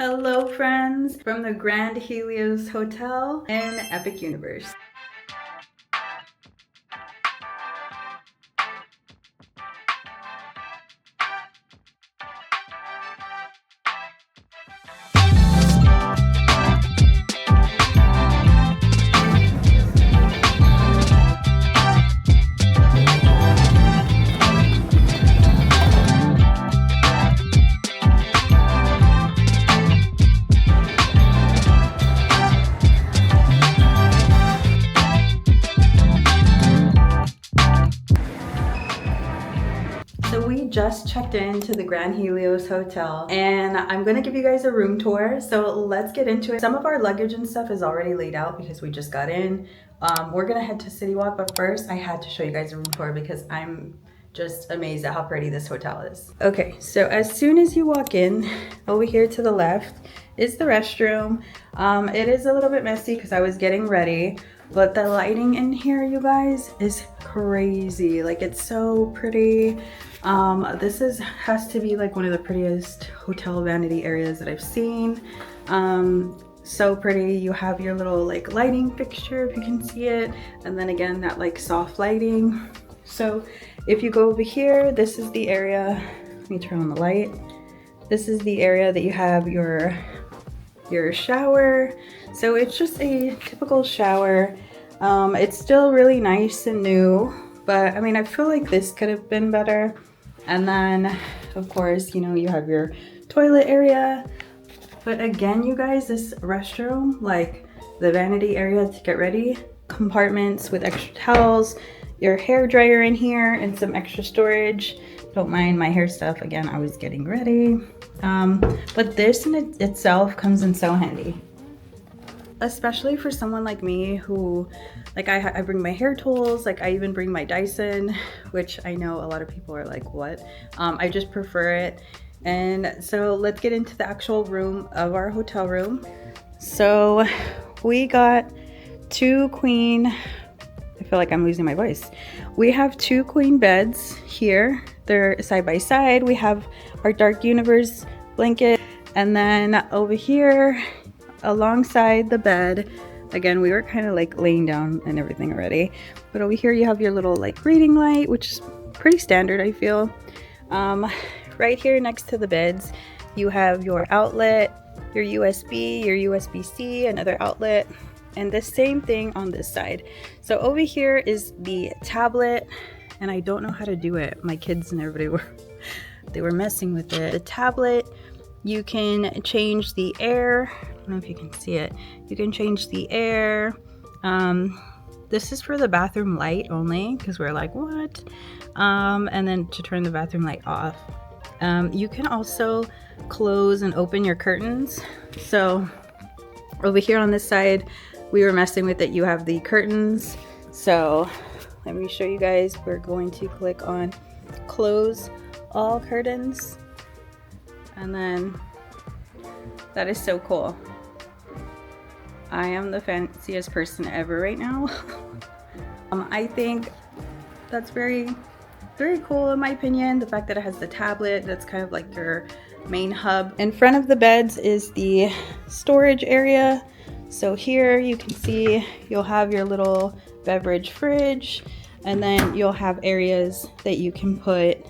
Hello friends from the Grand Helios Hotel in Epic Universe. So we just checked into the Grand Helios Hotel and I'm gonna give you guys a room tour. So let's get into it. Some of our luggage and stuff is already laid out because we just got in. We're gonna head to City Walk, but first I had to show you guys a room tour because I'm just amazed at how pretty this hotel is. Okay, so as soon as you walk in, over here to the left is the restroom. It is a little bit messy because I was getting ready, but the lighting in here, you guys, is crazy. Like, it's so pretty. This has to be like one of the prettiest hotel vanity areas that I've seen. So pretty. You have your little like lighting fixture, if you can see it, and then again that like soft lighting. So if you go over here, this is the area. Let me turn on the light. This is the area that you have your shower. So it's just a typical shower. It's still really nice and new, but I mean, I feel like this could have been better. And then of course, you know, you have your toilet area. But again, you guys, this restroom, like the vanity area to get ready, compartments with extra towels, your hair dryer in here, and some extra storage. Don't mind my hair stuff. Again, I was getting ready. But this in itself comes in so handy. Especially for someone like me who, like, I bring my hair tools, like I even bring my Dyson, which I know a lot of people are like, what? I just prefer it. And so let's get into the actual room of our hotel room. So we got two queen, I feel like I'm losing my voice. We have two queen beds here. They're side by side. We have our dark universe blanket. And then over here, alongside the bed, again, we were kind of like laying down and everything already. But over here you have your little like reading light, which is pretty standard, I feel. Right here next to the beds, you have your outlet, your USB, your USB-C, another outlet, and the same thing on this side. So over here is the tablet, and I don't know how to do it. My kids and everybody were messing with it. The tablet, you can change the air. I don't know if you can see it. You can change the air. This is for the bathroom light only because we're like, what? And then to turn the bathroom light off. You can also close and open your curtains. So over here on this side, we were messing with it. You have the curtains. So let me show you guys. We're going to click on close all curtains. And then that is so cool. I am the fanciest person ever right now. I think that's very cool in my opinion. The fact that it has the tablet, that's kind of like your main hub. In front of the beds is the storage area. So here you can see you'll have your little beverage fridge, and then you'll have areas that you can put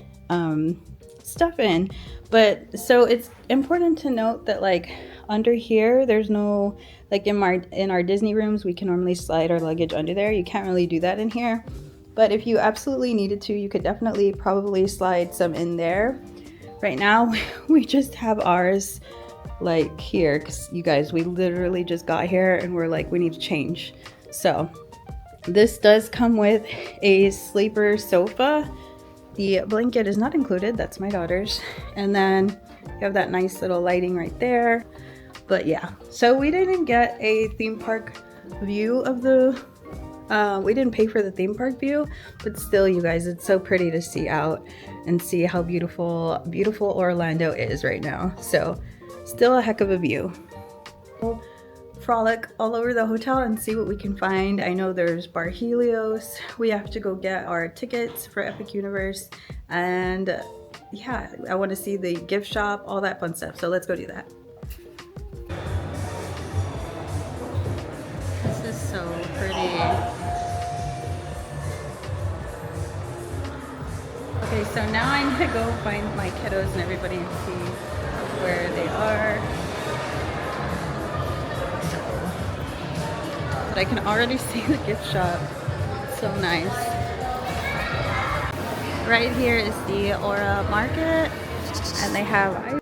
stuff in. But so it's important to note that like under here, there's no, like in our Disney rooms, we can normally slide our luggage under there. You can't really do that in here. But if you absolutely needed to, you could definitely probably slide some in there. Right now, we just have ours like here, because you guys, we literally just got here and we're like, we need to change. So this does come with a sleeper sofa. The blanket is not included, that's my daughter's. And then you have that nice little lighting right there. But yeah, so we didn't get a theme park view of the, we didn't pay for the theme park view, but still, you guys, it's so pretty to see out and see how beautiful Orlando is right now. So still a heck of a view. We'll frolic all over the hotel and see what we can find. I know there's Bar Helios. We have to go get our tickets for Epic Universe, and yeah, I want to see the gift shop, all that fun stuff. So let's go do that. so now I need to go find my kiddos and everybody and see where they are. But I can already see the gift shop. It's so nice. Right here is the Aura Market, and they have ice.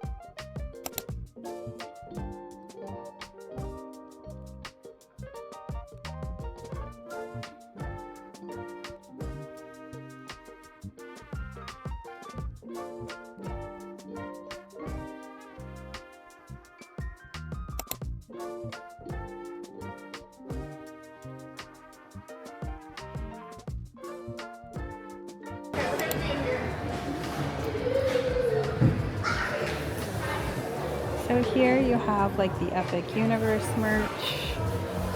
So here you have like the Epic Universe merch.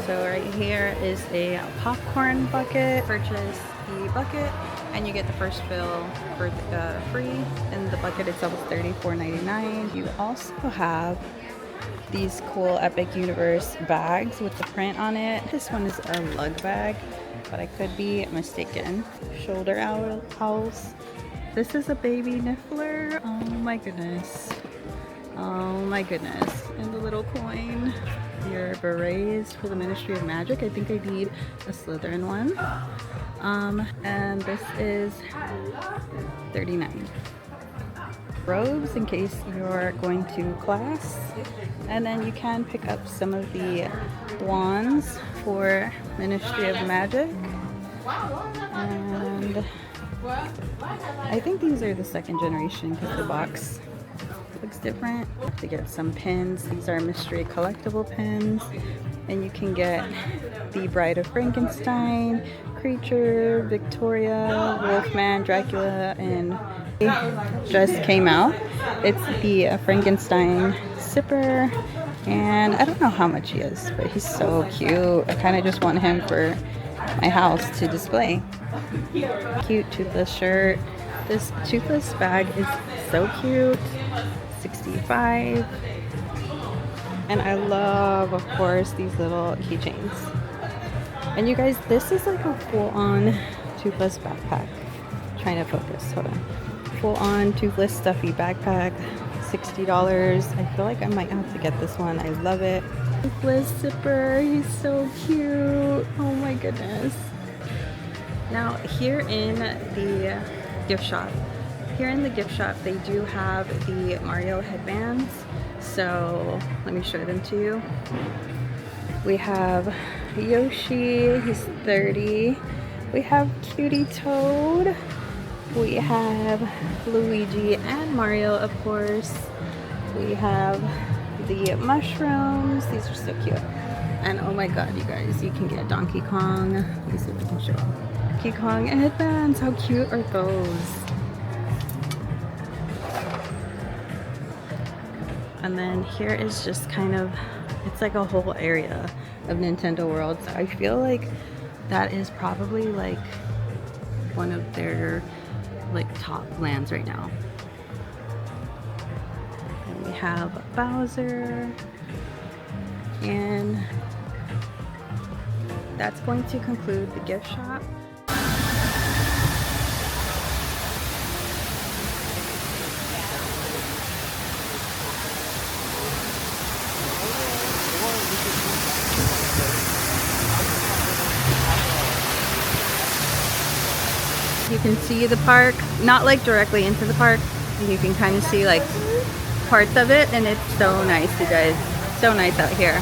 So right here is a popcorn bucket. Purchase the bucket and you get the first fill for free, and the bucket itself is $34.99. You also have these cool Epic Universe bags with the print on it. This one is a lug bag, but I could be mistaken. Shoulder owls. This is a baby niffler. Oh my goodness. Oh my goodness. And the little coin. Your berets for the Ministry of Magic. I think I need a Slytherin one. And this is $39. Robes in case you're going to class. And then you can pick up some of the wands for Ministry of Magic. And I think these are the second generation because the box looks different. To get some pins, these are mystery collectible pins, and you can get the Bride of Frankenstein, Creature, Victoria, Wolfman, Dracula, and just came out. It's the Frankenstein sipper, and I don't know how much he is, but he's so cute. I kind of just want him for my house to display. Cute toothless shirt. This toothless bag is so cute. $65. And I love, of course, these little keychains. And you guys, this is like a full-on toothless backpack. Trying to focus, hold on. Full-on toothless stuffy backpack, $60. I feel like I might have to get this one. I love it. Toothless zipper, he's so cute. Oh my goodness. Now here in the gift shop, they do have the Mario headbands. So let me show them to you. We have Yoshi, he's 30. We have Cutie Toad. We have Luigi and Mario, of course. We have the mushrooms. These are so cute. And oh my god, you guys, you can get Donkey Kong. Let me see if I can show you. Donkey Kong headbands. How cute are those? And then here is just kind of, it's like a whole area of Nintendo World. So I feel like that is probably like one of their like top lands right now. And we have Bowser, and that's going to conclude the gift shop. You can see the park, not like directly into the park. You can kind of see like parts of it, and it's so nice, you guys. So nice out here.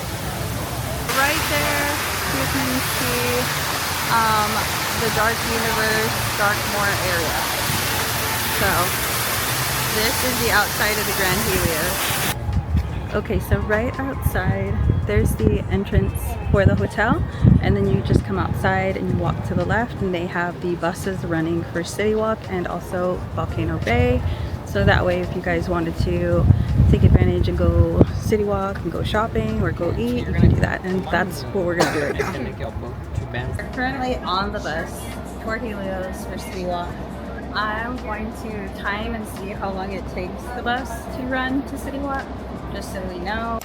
Right there, you can see the Dark Universe, Darkmoor area. So this is the outside of the Grand Helios. Okay, so right outside, there's the entrance for the hotel, and then you just come outside and you walk to the left, and they have the buses running for City Walk and also Volcano Bay. So that way, if you guys wanted to take advantage and go City Walk and go shopping or go eat, you can do that, and that's what we're gonna do right now. We're currently on the bus for Helios for City Walk. I'm going to time and see how long it takes the bus to run to City Walk, just so we know.